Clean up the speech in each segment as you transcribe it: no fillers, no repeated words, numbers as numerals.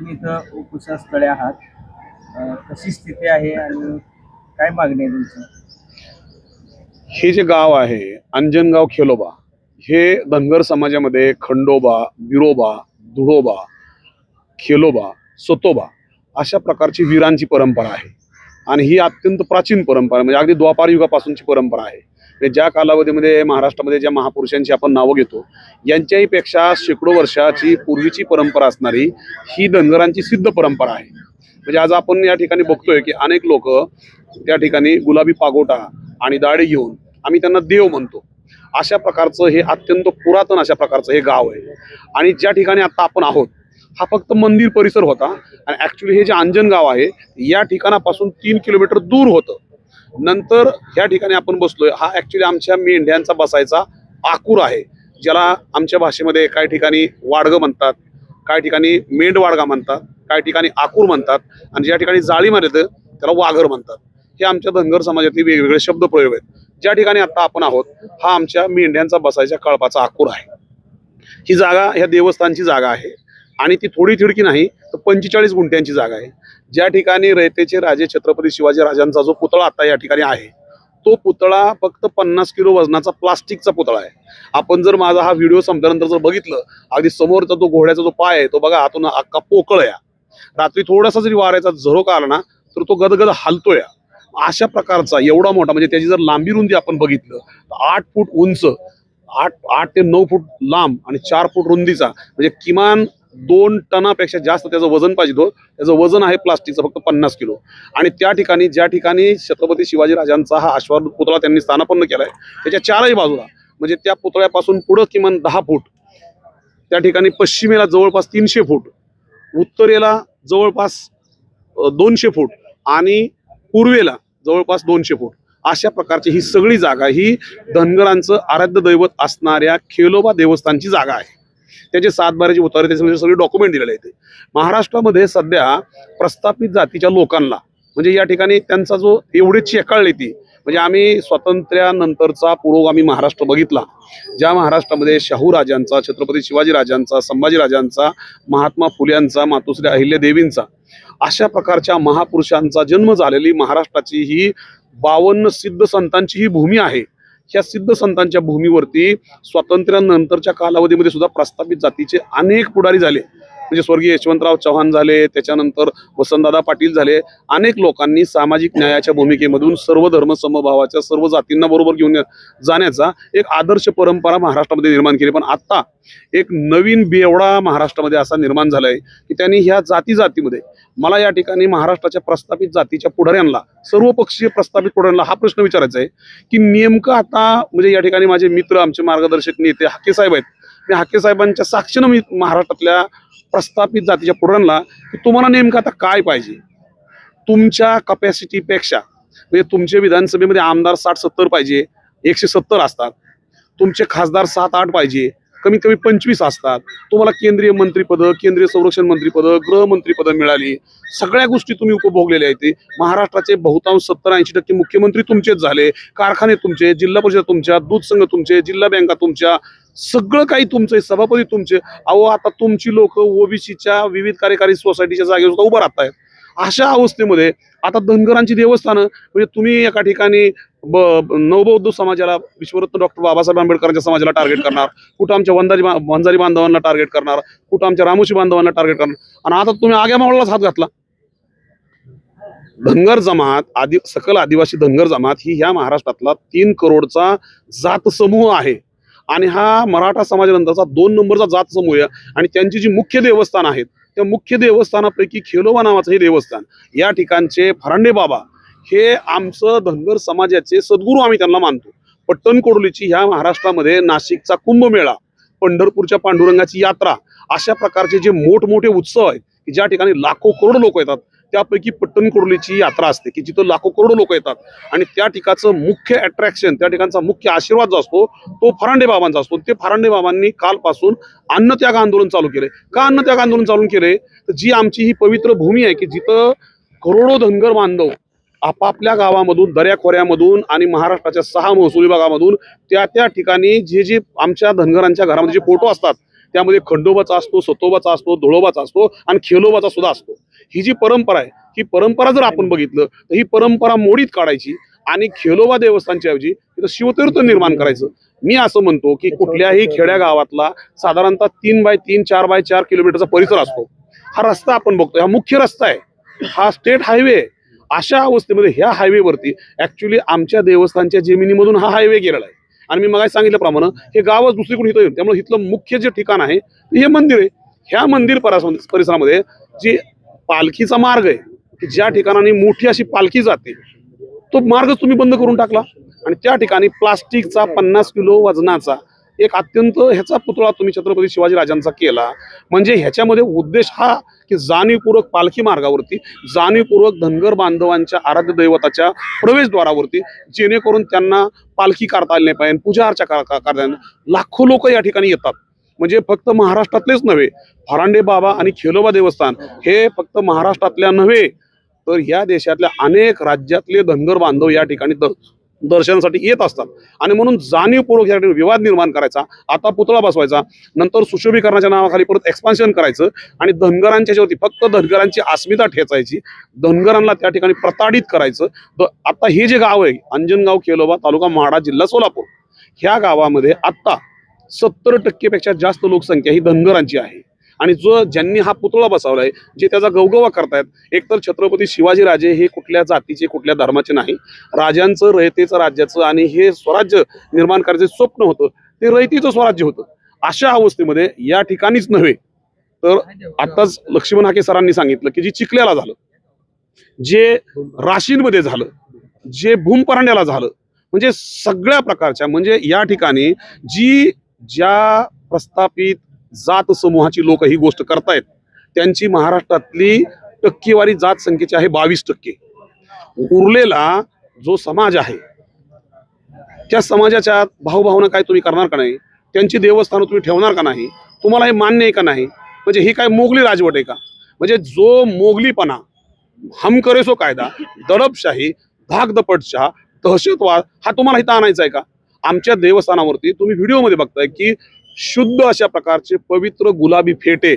तुम्ही इथं उपोषणस्थळी आहात. कशी स्थिती आहे आणि काय मागणी आहे तुमची? हे जे गाव आहे अंजनगाव खेलोबा, हे धनगर समाजामध्ये खंडोबा, बिरोबा, धुळोबा, खेलोबा, सतोबा अशा प्रकारची वीरांची परंपरा आहे. आणि ही अत्यंत प्राचीन परंपरा, म्हणजे अगदी द्वापार युगापासूनची परंपरा आहे. म्हणजे ज्या कालावधीमध्ये महाराष्ट्रामध्ये ज्या महापुरुषांची आपण नावं घेतो, यांच्याही पेक्षा शेकडो वर्षाची पूर्वीची परंपरा असणारी ही धनगरांची सिद्ध परंपरा आहे. म्हणजे आज आपण या ठिकाणी बघतोय की अनेक लोक त्या ठिकाणी गुलाबी पागोटा आणि दाढी घेऊन आम्ही त्यांना देव म्हणतो. अशा प्रकारचं हे अत्यंत पुरातन अशा प्रकारचं हे गाव आहे. आणि ज्या ठिकाणी आता आपण आहोत हा फक्त मंदिर परिसर होता, आणि ऍक्च्युली हे जे अंजनगाव आहे या ठिकाणापासून 3 किलोमीटर दूर होतं. नंतर या ठिकाणी आपण बसलोय हा ऍक्च्युली आमच्या मेंढ्यांचा बसायचा आकूर आहे, ज्याला आमच्या भाषेमध्ये काही ठिकाणी वाडगं म्हणतात, काही ठिकाणी मेंढवाडगा म्हणतात, काही ठिकाणी आकूर म्हणतात, आणि ज्या ठिकाणी जाळी मारत त्याला वाघर म्हणतात. हे आमच्या धनगर समाजातले वेगवेगळे शब्दप्रयोग आहेत. ज्या ठिकाणी आता आपण आहोत हा आमच्या मेंढ्यांचा बसायच्या कळपाचा आकूर आहे. ही जागा ह्या देवस्थानची जागा आहे, आणि ती थोडी थिडकी नाही तर 45 गुंठ्यांची जागा आहे. ज्या ठिकाणी रयतेचे राजे छत्रपती शिवाजी राजांचा जो पुतळा आता या ठिकाणी आहे, तो पुतळा फक्त 50 किलो वजनाचा प्लास्टिकचा पुतळा आहे. आपण जर माझा हा व्हिडिओ संपल्यानंतर जर बघितलं, अगदी समोरचा तो घोड्याचा जो पाय आहे तो बघा, आतून अख्खा पोकळ आहे. रात्री थोडासा जरी वाऱ्याचा झरोका आला ना तर तो गदगद हलतोय. अशा प्रकारचा एवढा मोठा, म्हणजे त्याची जर लांबी रुंदी आपण बघितलं तर 8 फूट उंच, 8 ते 9 फूट लांब आणि 4 फूट रुंदीचा, म्हणजे किमान 2 टनापेक्षा जास्त त्याचं वजन पाहिजे. त्याचं वजन आहे प्लास्टिकचं फक्त 50 किलो. आणि त्या ठिकाणी ज्या ठिकाणी छत्रपती शिवाजी राजांचा हा अश्वारूढ पुतळा त्यांनी स्थानापन्न केलाय त्याच्या चारही बाजूला, म्हणजे त्या पुतळ्यापासून पुढं किमान 10 फूट, त्या ठिकाणी पश्चिमेला जवळपास 300 फूट, उत्तरेला जवळपास 200 फूट आणि पूर्वेला जवळपास 200 फूट, अशा प्रकारची ही सगळी जागा ही धनगरांचं आराध्य दैवत असणाऱ्या खेलोबा देवस्थानची जागा आहे. त्याचे 7 बाराचे उतारे, त्याचे सगळे डॉक्युमेंट दिलेले आहेत. महाराष्ट्रामध्ये सध्या प्रस्थापित जातीच्या लोकांना, म्हणजे या ठिकाणी त्यांचा जो एवढे चेकाळले ती, म्हणजे आम्ही स्वातंत्र्यानंतरचा पुरोगामी महाराष्ट्र बघितला, ज्या महाराष्ट्रामध्ये शाहू राजांचा, छत्रपती शिवाजी राजांचा, संभाजी राजांचा, महात्मा फुल्यांचा, मातोश्री अहिल्यादेवींचा, अशा प्रकारच्या महापुरुषांचा जन्म झालेली महाराष्ट्राची ही 52 सिद्ध संतांची ही भूमी आहे. ह्या सिद्ध संतांच्या भूमीवरती स्वातंत्र्यानंतरच्या कालावधीमध्ये सुद्धा प्रस्थापित जातीचे अनेक पुढारी झाले, म्हणजे स्वर्गीय यशवंतराव चव्हाण झाले, त्याच्यानंतर वसंतदादा पाटील झाले. अनेक लोकांनी सामाजिक न्यायाच्या भूमिकेमधून सर्व धर्म समभावाच्या सर्व जातींना बरोबर घेऊन जाण्याचा एक आदर्श परंपरा महाराष्ट्रामध्ये निर्माण केली. पण आता एक नवीन बेवडा महाराष्ट्रामध्ये असा निर्माण झालाय की त्यांनी ह्या जातीमध्ये, मला या ठिकाणी महाराष्ट्राच्या प्रस्थापित जातीच्या पुढाऱ्यांना, सर्वपक्षीय प्रस्थापित पुढाऱ्यांना हा प्रश्न विचारायचा आहे की नेमकं आता, म्हणजे या ठिकाणी माझे मित्र, आमचे मार्गदर्शक नेते हाके साहेब आहेत, मी हाके साहेबांच्या साक्षीनं मी महाराष्ट्रातल्या प्रस्थापित जातीच्या पुढाऱ्यांना की तुम्हाला नेमकं आता काय पाहिजे. तुमच्या कपॅसिटीपेक्षा, म्हणजे तुमचे विधानसभेमध्ये आमदार 60-70 पाहिजे, 170 असतात. तुमचे खासदार 7-8 पाहिजे, कमीत कमी 25 असतात. तुम्हाला केंद्रीय मंत्रीपदं, केंद्रीय संरक्षण मंत्रीपदं, गृहमंत्रीपदं मिळाली, सगळ्या गोष्टी तुम्ही उपभोगलेल्या आहेत. महाराष्ट्राचे बहुतांश 70-80% मुख्यमंत्री तुमचेच झाले, कारखाने तुमचे, जिल्हा परिषद तुमच्या, दूध संघ तुमचे, जिल्हा बँका तुमच्या, सगळं काही तुमचे, सभापती तुमचे. अहो आता तुमची लोक ओबीसीच्या विविध कार्यकारी सोसायटीच्या जागेवर सुद्धा उभं राहत आहेत. अशा अवस्थेमध्ये आता धनगरांची देवस्थानं, म्हणजे तुम्ही एका ठिकाणी नवबौद्ध समाजाला, विश्वरत्न डॉक्टर बाबासाहेब आंबेडकरांच्या समाजाला टार्गेट करणार, कुठं आमच्या वंजारी बांधवांना टार्गेट करणार, कुठं आमच्या रामोशी बांधवांना टार्गेट करणार, आणि आता तुम्ही आग्या मावळालाच हात घातला. धनगर जमात, सकल आदिवासी धनगर जमात ही ह्या महाराष्ट्रातला 3 करोडचा जात समूह आहे, आणि हा मराठा समाजानंतरचा 2 नंबरचा जात समूह आहे. आणि त्यांची जी मुख्य देवस्थान आहेत त्या मुख्य देवस्थानापैकी खेलोबा नावाचं हे देवस्थान, या ठिकाणचे फरांडे बाबा हे आमचं धनगर समाजाचे सद्गुरू आम्ही त्यांना मानतो. पट्टणकोडोलीची ह्या महाराष्ट्रामध्ये नाशिकचा कुंभमेळा, पंढरपूरच्या पांडुरंगाची यात्रा, अशा प्रकारचे जे मोठमोठे उत्सव आहेत की ज्या ठिकाणी लाखो करोड लोक येतात, त्यापैकी पट्टणकोडोलीची यात्रा असते की जिथं लाखो करोड लोक येतात. आणि त्या ठिकाणचं मुख्य अट्रॅक्शन, त्या ठिकाणचा मुख्य आशीर्वाद जो असतो तो फरांडे बाबांचा असतो. ते फरांडे बाबांनी कालपासून अन्नत्याग आंदोलन चालू केले. का अन्नत्याग आंदोलन चालू केले, तर जी आमची ही पवित्र भूमी आहे की जिथं करोडो धनगर बांधव आपापल्या गावामधून, दऱ्याखोऱ्यामधून आणि महाराष्ट्राच्या 6 महसुली भागामधून त्या ठिकाणी जे आमच्या धनगरांच्या घरामध्ये जे फोटो असतात त्यामध्ये खंडोबाचा असतो, सतोबाचा असतो, धुळोबाचा असतो आणि खेलोबाचा सुद्धा असतो. ही जी परंपरा आहे, ही परंपरा जर आपण बघितलं तर ही परंपरा मोडीत काढायची आणि खेलोबा देवस्थानच्या ऐवजी तिथं शिवतीर्थ निर्माण करायचं. मी असं म्हणतो की कुठल्याही खेड्या गावातला साधारणतः 3x3 4x4 किलोमीटरचा परिसर असतो. हा रस्ता आपण बघतो, हा मुख्य रस्ता आहे, हा स्टेट हायवे आहे. अशा अवस्थेमध्ये ह्या हायवेवरती ऍक्च्युली आमच्या देवस्थानच्या जमिनीमधून हा हायवे गेलेला आहे. आणि मी मगाशी सांगितल्याप्रमाणे हे गावच दुसरीकडे इथं येईल. त्यामुळे इथलं मुख्य जे ठिकाण आहे ते हे मंदिर आहे. ह्या मंदिर परिसरामध्ये जी पालखीचा मार्ग आहे की ज्या ठिकाणी मोठी अशी पालखी जाते, तो मार्गच तुम्ही बंद करून टाकला. आणि त्या ठिकाणी प्लास्टिकचा 50 किलो वजनाचा एक अत्यंत ह्याचा पुतळा तुम्ही छत्रपती शिवाजी राजांचा केला. म्हणजे ह्याच्यामध्ये उद्देश हा की जाणीवपूर्वक पालखी मार्गावरती, जाणीवपूर्वक धनगर बांधवांच्या आराध्य दैवताच्या प्रवेशद्वारावरती, जेणेकरून त्यांना पालखी काढता आली नाही पाहिजे, पूजा अर्चा करता. लाखो लोक या ठिकाणी येतात. म्हणजे फक्त महाराष्ट्रातलेच नव्हे, फरांडे बाबा आणि खेलोबा देवस्थान हे फक्त महाराष्ट्रातल्या नव्हे तर या देशातल्या अनेक राज्यातले धनगर बांधव या ठिकाणी दर्शनासाठी येत असतात. आणि म्हणून जाणीवपूर्वक या ठिकाणी विवाद निर्माण करायचा, आता पुतळा बसवायचा, नंतर सुशोभीकरणाच्या नावाखाली परत एक्सपान्शन करायचं आणि धनगरांच्या जेवती फक्त धनगरांची अस्मिता ठेचायची, धनगरांना त्या ठिकाणी प्रताडित करायचं. आता हे जे गाव आहे अंजनगाव खेलोबा, तालुका म्हाडा, जिल्हा सोलापूर, ह्या गावामध्ये आता 70% पेक्षा जास्त लोकसंख्या ही धनगरांची आहे. आणि ज्यांनी हा पुतळा बसवलाय, जे त्याचा गवगवा करतायत, एकतर छत्रपती शिवाजीराजे हे कुठल्या जातीचे कुठल्या धर्माचे नाही, राजांचं रयतेचं राज्याचं आणि हे स्वराज्य निर्माण करायचं स्वप्न होतं, ते रयतीचं स्वराज्य होतं. अशा अवस्थेमध्ये या ठिकाणीच नव्हे तर आताच लक्ष्मण हाके सरांनी सांगितलं की जे चिखल्याला झालं, जे राशींमध्ये झालं, जे भूमपरांड्याला झालं, म्हणजे सगळ्या प्रकारच्या, म्हणजे या ठिकाणी ज्या प्रस्थापित जात समूहाची लोक ही गोष्ट करतायत त्यांची महाराष्ट्रातली टक्केवारी जात संख्येची आहे 22%. उरलेला जो समाज आहे त्या समाजाच्या भावभावना काय तुम्ही करणार का नाही, त्यांची देवस्थानं तुम्ही ठेवणार का नाही, तुम्हाला हे मान्य आहे का नाही? म्हणजे ही काय मोगली राजवट आहे का? म्हणजे जो मोगलीपणा, हम करे सो कायदा, दडपशाही, धाकदपटशाह, दहशतवाद हा तुम्हाला इथं आणायचा आहे का? आमच्या देवस्थानावरती तुम्ही व्हिडिओमध्ये बघताय की शुद्ध अशा प्रकारचे पवित्र गुलाबी फेटे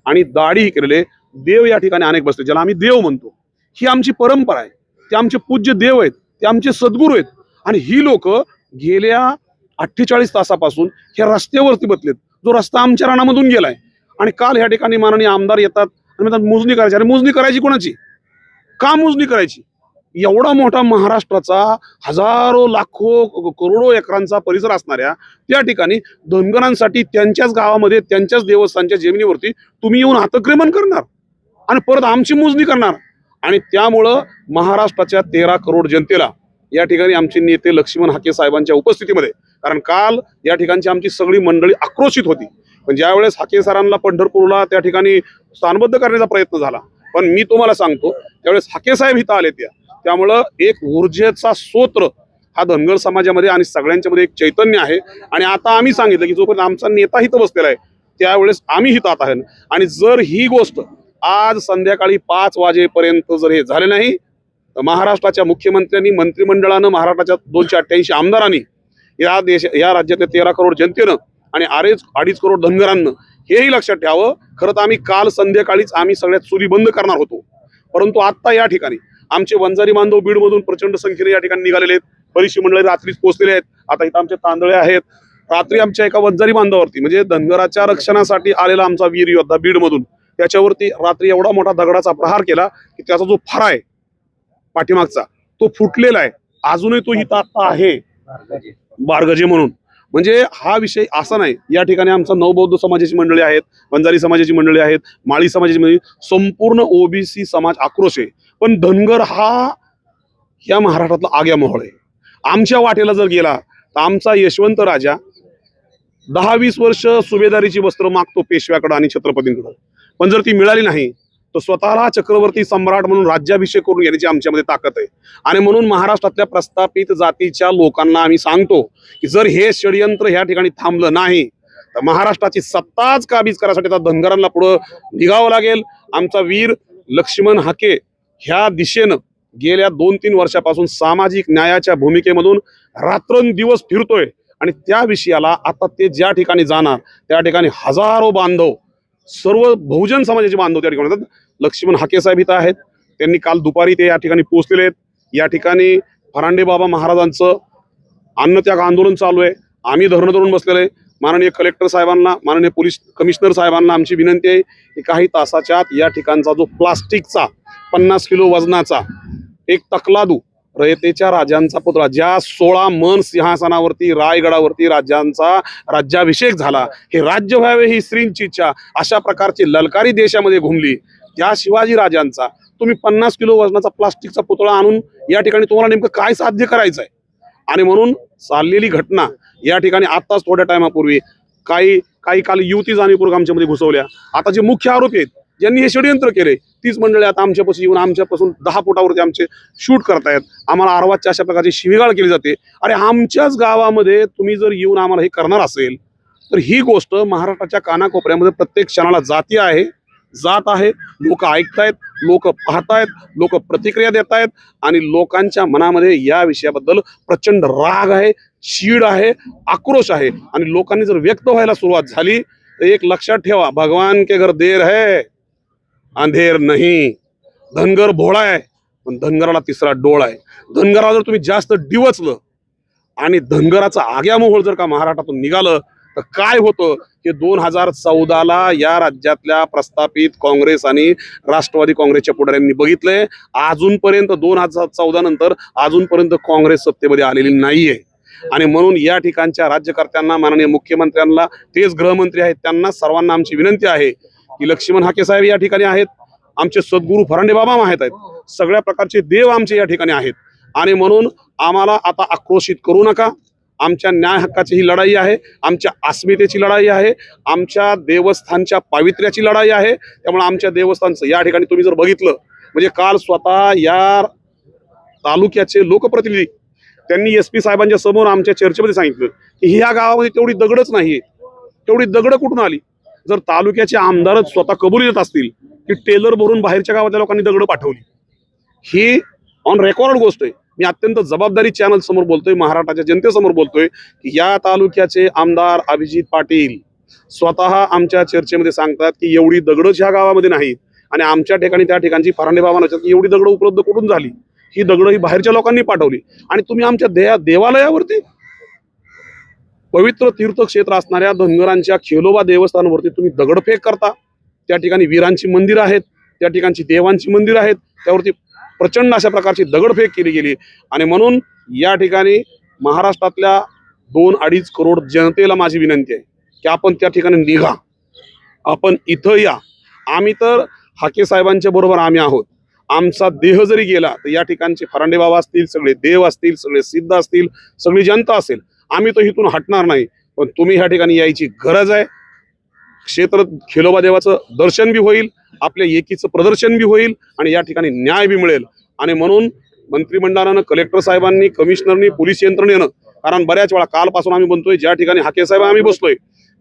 आणि दाढी केलेले देव या ठिकाणी अनेक बसले, ज्याला आम्ही देव म्हणतो. ही आमची परंपरा आहे, ते आमचे पूज्य देव आहेत, ते आमचे सद्गुरू आहेत. आणि ही लोक गेल्या 48 तासापासून ह्या रस्त्यावरती बसलेत, जो रस्ता आमच्या रानामधून गेलाय. आणि काल ह्या ठिकाणी माननीय आमदार येतात आणि म्हणतात मोजणी करायची. अरे मोजणी करायची कोणाची? का मोजणी करायची? एवढा मोठा महाराष्ट्राचा हजारो लाखो करोडो एकरांचा परिसर असणाऱ्या त्या ठिकाणी धनगरांसाठी त्यांच्याच गावामध्ये त्यांच्याच देवस्थानच्या जमिनीवरती तुम्ही येऊन हातक्रमण करणार आणि परत आमची मोजणी करणार. आणि त्यामुळं महाराष्ट्राच्या 13 करोड जनतेला या ठिकाणी आमचे नेते लक्ष्मण हाके साहेबांच्या उपस्थितीमध्ये, कारण काल या ठिकाणची आमची सगळी मंडळी आक्रोशित होती, पण ज्यावेळेस हाके सरांना पंढरपूरला त्या ठिकाणी स्थानबद्ध करण्याचा प्रयत्न झाला, पण मी तुम्हाला सांगतो त्यावेळेस हाके साहेब इथं आले. त्यामुळं एक ऊर्जेचा स्तोत्र हा धनगर समाजामध्ये आणि सगळ्यांच्या मध्ये एक चैतन्य आहे. आणि आता आम्ही सांगितलं की जोपर्यंत आमचा नेता इथं बसलेला आहे त्यावेळेस आम्ही हितात आहे. आणि जर ही गोष्ट आज संध्याकाळी 5 वाजेपर्यंत जर हे झाले नाही तर महाराष्ट्राच्या मुख्यमंत्र्यांनी, मंत्रिमंडळानं, महाराष्ट्राच्या 288 आमदारांनी, या राज्यातल्या 13 करोड जनतेनं आणि 2.5 करोड धनगरांना हेही लक्षात ठेवावं. खरं तर आम्ही काल संध्याकाळीच आम्ही सगळ्यात चुली बंद करणार होतो, परंतु आता या ठिकाणी आमचे वंजारी बांधव बीडमधून प्रचंड संख्येने या ठिकाणी निघालेले आहेत. बरीचशी मंडळी रात्रीच पोहोचलेले आहेत. आता इथं आमचे तांदळे आहेत. रात्री आमच्या एका वंजारी बांधावरती, म्हणजे धनगराच्या रक्षणासाठी आलेला आमचा वीर योद्धा बीडमधून, त्याच्यावरती रात्री एवढा मोठा दगडाचा प्रहार केला की त्याचा जो फरा आहे पाठीमागचा तो फुटलेला आहे. अजूनही तो इथं आता आहे, बारगजे म्हणून. म्हणजे हा विषय असा नाही. या ठिकाणी आमचा नवबौद्ध समाजाची मंडळी आहेत, वंजारी समाजाची मंडळी आहेत, माळी समाजाची मंडळी, संपूर्ण ओबीसी समाज आक्रोश आहे. पण धनगर हा या महाराष्ट्रातला आग्या मोहळ आहे. आमच्या वाटेला जर गेला तर आमचा यशवंत राजा 10-20 वर्ष सुभेदारीची वस्त्र मागतो पेशव्याकडे आणि छत्रपतींकडे, पण जर ती मिळाली नाही तर स्वतःला चक्रवर्ती सम्राट म्हणून राज्याभिषेक करून घेण्याची आमच्यामध्ये ताकद आहे. आणि म्हणून महाराष्ट्रातल्या प्रस्थापित जातीच्या लोकांना आम्ही सांगतो की जर हे षडयंत्र ह्या ठिकाणी थांबलं नाही तर महाराष्ट्राची सत्ताच काबीज करायसाठी आता धनगरांना पुढं निघावं लागेल. आमचा वीर लक्ष्मण हाके ह्या दिशेनं गेल्या 2-3 वर्षापासून सामाजिक न्यायाच्या भूमिकेमधून रात्रंदिवस फिरतोय आणि त्या विषयाला आता ते ज्या ठिकाणी जाणार त्या ठिकाणी हजारो बांधव, सर्व बहुजन समाजाचे बांधव त्या ठिकाणी होतात. लक्ष्मण हाके साहेब इथं आहेत, त्यांनी काल दुपारी ते या ठिकाणी पोहोचलेले आहेत. या ठिकाणी फरांडे बाबा महाराजांचं अन्नत्याग आंदोलन चालू आहे. आम्ही धरणं धरून बसलेलं आहे. माननीय कलेक्टर साहेबांना, माननीय पोलीस कमिशनर साहेबांना आमची विनंती आहे की काही तासाच्या आत या ठिकाणचा जो प्लास्टिकचा 50 किलो वजनाचा एक तकलादू रयतेच्या राजांचा पुतळा, ज्या 16 मन सिंहासनावरती रायगडावरती राज्यांचा राज्याभिषेक झाला, हे राज्य व्हावे ही श्रींची इच्छा, अशा प्रकारची ललकारी देशामध्ये घुमली, त्या शिवाजी राजांचा तुम्ही 50 किलो वजनाचा प्लास्टिकचा पुतळा आणून या ठिकाणी तुम्हाला नेमकं काय साध्य करायचं आहे? आणि म्हणून चाललेली घटना या ठिकाणी आत्ताच थोड्या टायमापूर्वी काही काल युवती जाणीवपूर्वक आमच्यामध्ये घुसवल्या. आता जे मुख्य आरोपी आहेत, ज्यांनी हे षडयंत्र केले, तीच मंडळी आता आमच्यापासून येऊन आमच्यापासून 10 फुटावरती आमचे शूट करतायत. आम्हाला आरवाजच्या अशा प्रकारची शिवीगाळ केली जाते. अरे आमच्याच गावामध्ये तुम्ही जर येऊन आम्हाला हे करणार असेल तर ही गोष्ट महाराष्ट्राच्या कानाकोपऱ्यामध्ये प्रत्येक क्षणाला जाती आहे, जात आहे. लोक ऐकतायत, लोक पाहतायत, लोक प्रतिक्रिया देत आहेत आणि लोकांच्या मनामध्ये या विषयाबद्दल प्रचंड राग आहे, चीड आहे, आक्रोश आहे. आणि लोकांनी जर व्यक्त व्हायला सुरुवात झाली तर एक लक्षात ठेवा, भगवान के घर देर है अंधेर नाही. धनगर भोळा आहे पण धनगराला तिसरा डोळा आहे. धनगराला जर तुम्ही जास्त डिवचलं आणि धनगराचा आग्यामोहोळ जर का महाराष्ट्रातून निघालं तर काय होतं हे 2014ला या राज्यातल्या प्रस्थापित काँग्रेस आणि राष्ट्रवादी काँग्रेसच्या पुढाऱ्यांनी बघितलंय. अजूनपर्यंत 2014 नंतर अजूनपर्यंत काँग्रेस सत्तेमध्ये आलेली नाहीये. आणि म्हणून या ठिकाणच्या राज्यकर्त्यांना, माननीय मुख्यमंत्र्यांना, तेच गृहमंत्री आहेत, त्यांना सर्वांना आमची विनंती आहे की लक्ष्मण हाके साहेब या ठिकाणी आहेत, आमचे सद्गुरू फरांडे बाबा माहीत आहेत, सगळ्या प्रकारचे देव आमचे या ठिकाणी आहेत. आणि म्हणून आम्हाला आता आक्रोशित करू नका. आमच्या न्याय हक्काची ही लढाई आहे, आमच्या अस्मितेची लढाई आहे, आमच्या देवस्थानच्या पावित्र्याची लढाई आहे. त्यामुळे आमच्या देवस्थानचं या ठिकाणी तुम्ही जर बघितलं म्हणजे काल स्वतः या तालुक्याचे लोकप्रतिनिधी त्यांनी SP साहेबांच्या समोर आमच्या चर्चेमध्ये सांगितलं की ह्या गावामध्ये तेवढी दगडच नाहीये. तेवढी दगड कुठून आली? जर तालुक्याचे आमदारच स्वतः कबूल देत असतील की टेलर भरून बाहेरच्या गावातल्या लोकांनी दगड पाठवली, ही ऑन रेकॉर्ड गोष्ट आहे. मी अत्यंत जबाबदारी चॅनल समोर बोलतोय, महाराष्ट्राच्या जनतेसमोर बोलतोय की या तालुक्याचे आमदार अभिजित पाटील स्वतः आमच्या चर्चेमध्ये सांगतात की एवढी दगडच ह्या गावामध्ये नाहीत. आणि आमच्या ठिकाणी त्या ठिकाणची फरांडे बाबा की एवढी दगड उपलब्ध कुठून झाली? ही दगड ही बाहेरच्या लोकांनी पाठवली. आणि तुम्ही आमच्या देवालयावरती, पवित्र तीर्थक्षेत्र असणाऱ्या धनगरांच्या खेलोबा देवस्थानावरती तुम्ही दगडफेक करता. त्या ठिकाणी वीरांची मंदिरं आहेत, त्या ठिकाणची देवांची मंदिरं आहेत, त्यावरती प्रचंड अशा प्रकारची दगडफेक केली गेली. आणि म्हणून या ठिकाणी महाराष्ट्रातल्या 2-2.5 करोड जनतेला माझी विनंती आहे की आपण त्या ठिकाणी निघा, आपण इथं या. आम्ही तर हाके साहेबांच्या बरोबर आम्ही आहोत. आमचा देह जरी गेला तर या ठिकाणचे फरांडे बाबा असतील, सगळे देव असतील, सगळे सिद्ध असतील, सगळी जनता असेल, आम्ही तर इथून हटणार नाही. पण तुम्ही ह्या ठिकाणी यायची गरज आहे. क्षेत्र खेलोबा देवाचं दर्शन बी होईल, आपल्या एकीचं प्रदर्शन बी होईल आणि या ठिकाणी न्याय बी मिळेल. आणि म्हणून मंत्रिमंडळानं, कलेक्टर साहेबांनी, कमिशनरनी, पोलीस यंत्रणेनं, कारण बऱ्याच वेळा कालपासून आम्ही बनतोय ज्या ठिकाणी हाके साहेब आम्ही बसलोय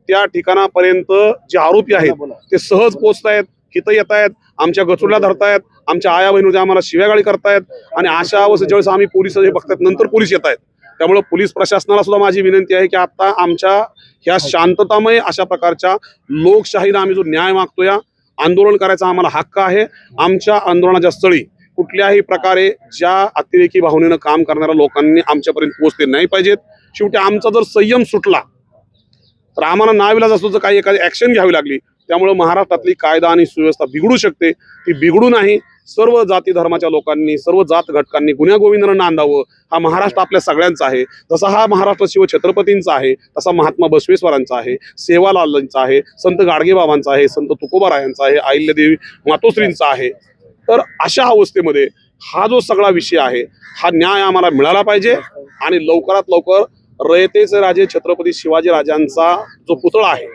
त्या ठिकाणापर्यंत जे आरोपी आहेत ते सहज पोहोचतायत, इथं येत आहेत, आमच्या गचुडला धरतायत, आमच्या आया बहिणी आम्हाला शिव्यागाळी करतायत. आणि अशा अवस्थेत ज्यावेळेस आम्ही पोलीस हे बघतात नंतर पोलीस येत आहेत. त्यामुळे पोलीस प्रशासनाला सुद्धा माझी विनंती आहे की आता आमच्या ह्या शांततामय अशा प्रकारच्या लोकशाहीला आम्ही जो न्याय मागतोय, आंदोलन करायचा आम्हाला हक्क आहे. आमच्या आंदोलनाच्या स्थळी कुठल्याही प्रकारे ज्या अतिरेकी भावनेनं काम करणाऱ्या लोकांनी आमच्यापर्यंत पोहोचले नाही पाहिजेत. शेवटी आमचा जर संयम सुटला तर आम्हाला नाविलाज असतो तर काही एखादी ऍक्शन घ्यावी लागली. त्यामुळे महाराष्ट्रातली कायदा आणि सुव्यवस्था बिघडू शकते, ती बिघडू नाही. सर्व जाती धर्माच्या लोकांनी, सर्व जात घटकांनी गुण्यागोविंदानं नांदावं. हा महाराष्ट्र आपल्या सगळ्यांचा आहे. जसा हा महाराष्ट्र शिवछत्रपतींचा आहे, तसा महात्मा बसवेश्वरांचा आहे, सेवालालांचा आहे, संत गाडगेबाबांचा आहे, संत तुकोबारायांचा आहे, अहिल्यादेवी मातोश्रींचा आहे. तर अशा अवस्थेमध्ये हा जो सगळा विषय आहे, हा न्याय आम्हाला मिळाला पाहिजे. आणि लवकरात लवकर रयतेचे राजे छत्रपती शिवाजी राजांचा जो पुतळा आहे,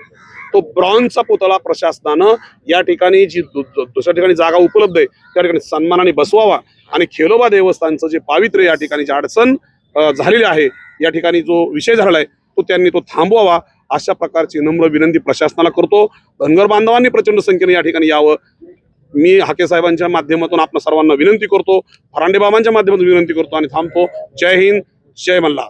तो ब्रॉन्झचा पुतळा प्रशासनानं या ठिकाणी जी दुसऱ्या ठिकाणी जागा उपलब्ध आहे त्या ठिकाणी सन्मानाने बसवावा. आणि खेलोबा देवस्थानचं जे पावित्र्य या ठिकाणी जी अडचण झालेली आहे, या ठिकाणी जो विषय झालेला आहे तो थांबवावा, अशा प्रकारची नम्र विनंती प्रशासनाला करतो. धनगर बांधवांनी प्रचंड संख्येने या ठिकाणी यावं मी हाके साहेबांच्या माध्यमातून आपल्या सर्वांना विनंती करतो, फरांडे बाबांच्या माध्यमातून विनंती करतो आणि थांबतो. जय हिंद, जय मल्हार.